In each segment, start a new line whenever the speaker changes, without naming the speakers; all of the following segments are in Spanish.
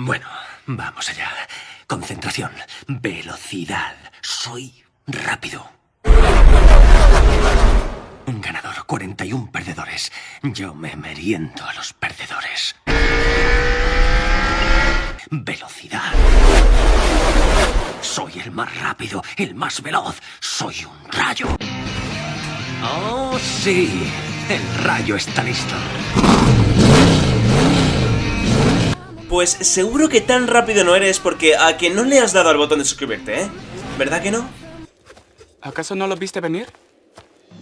Bueno, vamos allá. Concentración, velocidad. Soy rápido. Un ganador, 41 perdedores. Yo me meriendo a los perdedores. Velocidad. Soy el más rápido, el más veloz. Soy un rayo. Oh, sí. El rayo está listo.
Pues seguro que tan rápido no eres porque a que no le has dado al botón de suscribirte, ¿eh? ¿Verdad que no?
¿Acaso no lo viste venir?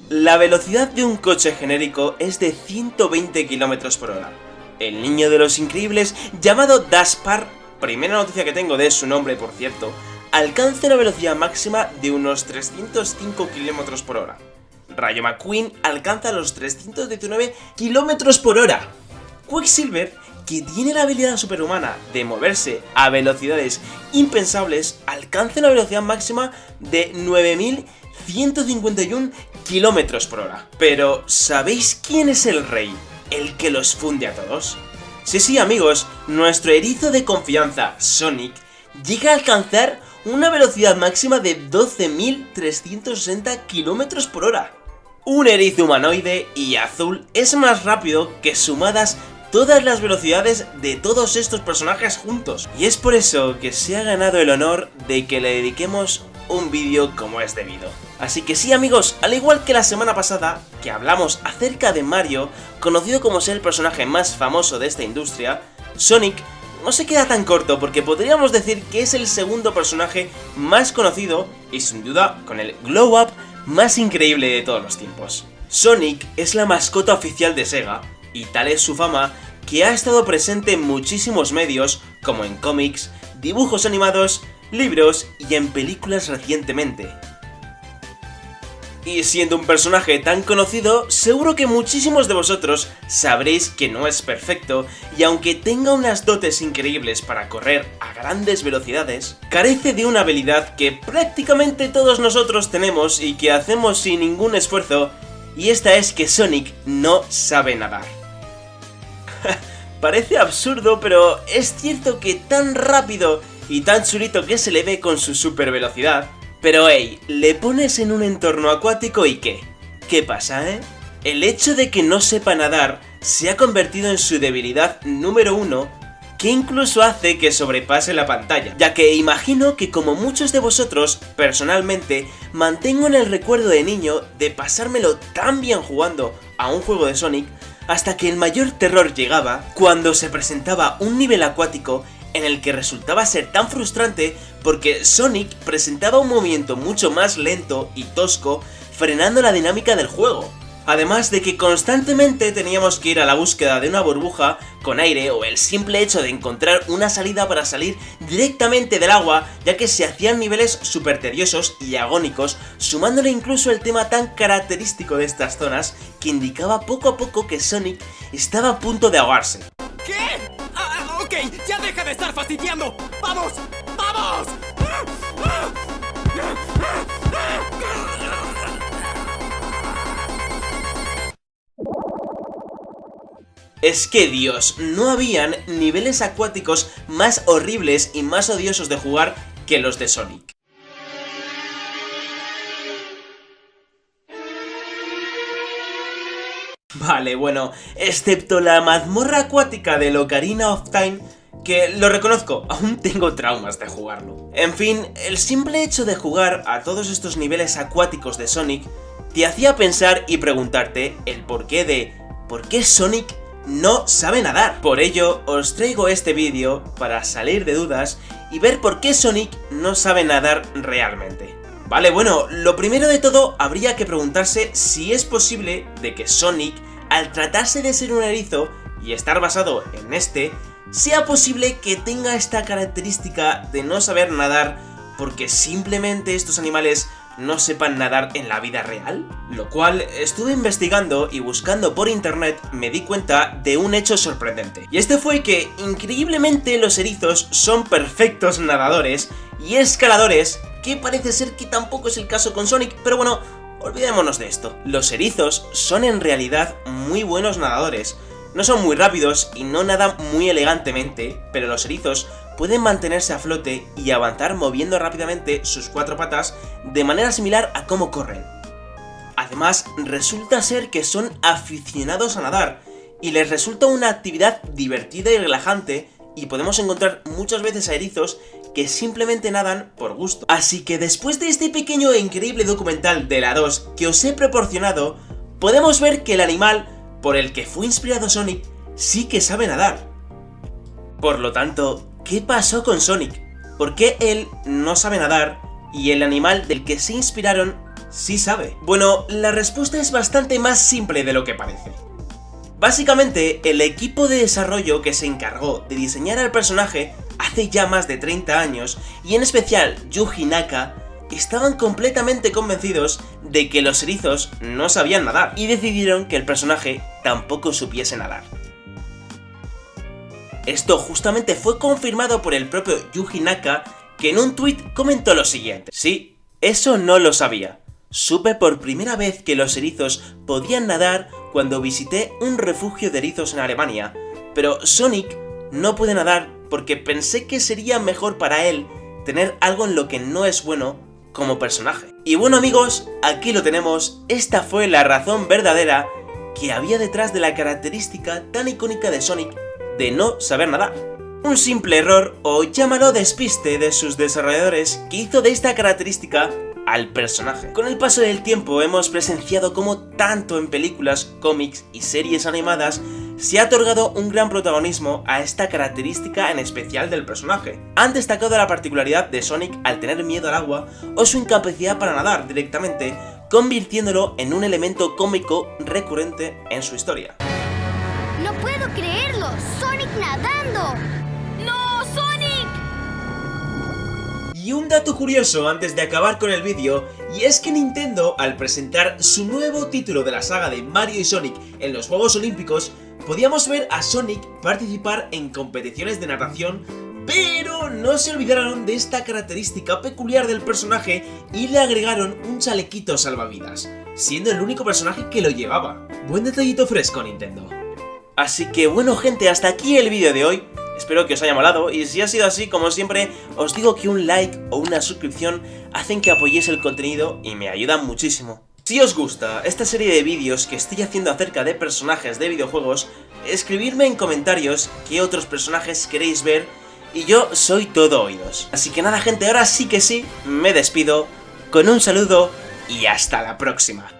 La velocidad de un coche genérico es de 120 km por hora. El niño de los increíbles, llamado Daspar, primera noticia que tengo de su nombre por cierto, alcanza una velocidad máxima de unos 305 km por hora. Rayo McQueen alcanza los 319 km por hora. Quicksilver, que tiene la habilidad superhumana de moverse a velocidades impensables, alcanza una velocidad máxima de 9151 km por hora. Pero, ¿sabéis quién es el rey? ¿El que los funde a todos? Sí, amigos, nuestro erizo de confianza, Sonic, llega a alcanzar una velocidad máxima de 12.360 km por hora. Un erizo humanoide y azul es más rápido que sumadas todas las velocidades de todos estos personajes juntos. Y es por eso que se ha ganado el honor de que le dediquemos un vídeo como es debido. Así que sí amigos, al igual que la semana pasada, que hablamos acerca de Mario, conocido como ser el personaje más famoso de esta industria, Sonic no se queda tan corto porque podríamos decir que es el segundo personaje más conocido y sin duda con el glow up más increíble de todos los tiempos. Sonic es la mascota oficial de Sega y tal es su fama que ha estado presente en muchísimos medios como en cómics, dibujos animados, libros y en películas recientemente. Y siendo un personaje tan conocido, seguro que muchísimos de vosotros sabréis que no es perfecto y aunque tenga unas dotes increíbles para correr a grandes velocidades, carece de una habilidad que prácticamente todos nosotros tenemos y que hacemos sin ningún esfuerzo, y esta es que Sonic no sabe nadar. Parece absurdo, pero es cierto que tan rápido y tan chulito que se le ve con su super velocidad. Pero hey, le pones en un entorno acuático y ¿qué? ¿Qué pasa, eh? El hecho de que no sepa nadar se ha convertido en su debilidad número 1, que incluso hace que sobrepase la pantalla, ya que imagino que como muchos de vosotros, personalmente, mantengo en el recuerdo de niño de pasármelo tan bien jugando a un juego de Sonic, hasta que el mayor terror llegaba cuando se presentaba un nivel acuático en el que resultaba ser tan frustrante porque Sonic presentaba un movimiento mucho más lento y tosco, frenando la dinámica del juego. Además de que constantemente teníamos que ir a la búsqueda de una burbuja con aire o el simple hecho de encontrar una salida para salir directamente del agua, ya que se hacían niveles súper tediosos y agónicos, sumándole incluso el tema tan característico de estas zonas que indicaba poco a poco que Sonic estaba a punto de ahogarse.
¿Qué? Ok, ya deja de estar fastidiando. ¡Vamos! ¡Vamos!
Es que Dios, no habían niveles acuáticos más horribles y más odiosos de jugar que los de Sonic. Vale, bueno, excepto la mazmorra acuática de Ocarina of Time, que lo reconozco, aún tengo traumas de jugarlo. En fin, el simple hecho de jugar a todos estos niveles acuáticos de Sonic te hacía pensar y preguntarte el porqué de ¿por qué Sonic no sabe nadar? Por ello, os traigo este vídeo para salir de dudas y ver por qué Sonic no sabe nadar realmente. Vale, bueno, lo primero de todo habría que preguntarse si es posible de que Sonic, al tratarse de ser un erizo y estar basado en este, sea posible que tenga esta característica de no saber nadar porque simplemente estos animales no sepan nadar en la vida real. Lo cual, estuve investigando y buscando por internet me di cuenta de un hecho sorprendente. Y este fue que, increíblemente, los erizos son perfectos nadadores y escaladores, que parece ser que tampoco es el caso con Sonic, pero bueno, olvidémonos de esto. Los erizos son en realidad muy buenos nadadores. No son muy rápidos y no nadan muy elegantemente, pero los erizos pueden mantenerse a flote y avanzar moviendo rápidamente sus 4 patas de manera similar a cómo corren. Además, resulta ser que son aficionados a nadar y les resulta una actividad divertida y relajante, y podemos encontrar muchas veces a erizos que simplemente nadan por gusto. Así que después de este pequeño e increíble documental de la 2 que os he proporcionado, podemos ver que el animal por el que fue inspirado Sonic sí que sabe nadar. Por lo tanto, ¿qué pasó con Sonic? ¿Por qué él no sabe nadar y el animal del que se inspiraron sí sabe? Bueno, la respuesta es bastante más simple de lo que parece. Básicamente, el equipo de desarrollo que se encargó de diseñar al personaje hace ya más de 30 años, y en especial Yuji Naka, estaban completamente convencidos de que los erizos no sabían nadar, y decidieron que el personaje tampoco supiese nadar. Esto justamente fue confirmado por el propio Yuji Naka, que en un tweet comentó lo siguiente: sí, eso no lo sabía. Supe por primera vez que los erizos podían nadar cuando visité un refugio de erizos en Alemania, pero Sonic no puede nadar porque pensé que sería mejor para él tener algo en lo que no es bueno como personaje. Y bueno amigos, aquí lo tenemos, esta fue la razón verdadera que había detrás de la característica tan icónica de Sonic de no saber nadar. Un simple error, o llámalo despiste, de sus desarrolladores que hizo de esta característica al personaje. Con el paso del tiempo hemos presenciado cómo tanto en películas, cómics y series animadas se ha otorgado un gran protagonismo a esta característica en especial del personaje. Han destacado la particularidad de Sonic al tener miedo al agua o su incapacidad para nadar directamente, convirtiéndolo en un elemento cómico recurrente en su historia.
¡No puedo creerlo! ¡Sonic nadando! ¡No, Sonic!
Y un dato curioso antes de acabar con el vídeo, y es que Nintendo, al presentar su nuevo título de la saga de Mario y Sonic en los Juegos Olímpicos, podíamos ver a Sonic participar en competiciones de natación, pero no se olvidaron de esta característica peculiar del personaje y le agregaron un chalequito salvavidas, siendo el único personaje que lo llevaba. Buen detallito fresco, Nintendo. Así que bueno gente, hasta aquí el vídeo de hoy. Espero que os haya molado, y si ha sido así, como siempre, os digo que un like o una suscripción hacen que apoyéis el contenido y me ayudan muchísimo. Si os gusta esta serie de vídeos que estoy haciendo acerca de personajes de videojuegos, escribidme en comentarios qué otros personajes queréis ver y yo soy todo oídos. Así que nada gente, ahora sí que sí, me despido con un saludo y hasta la próxima.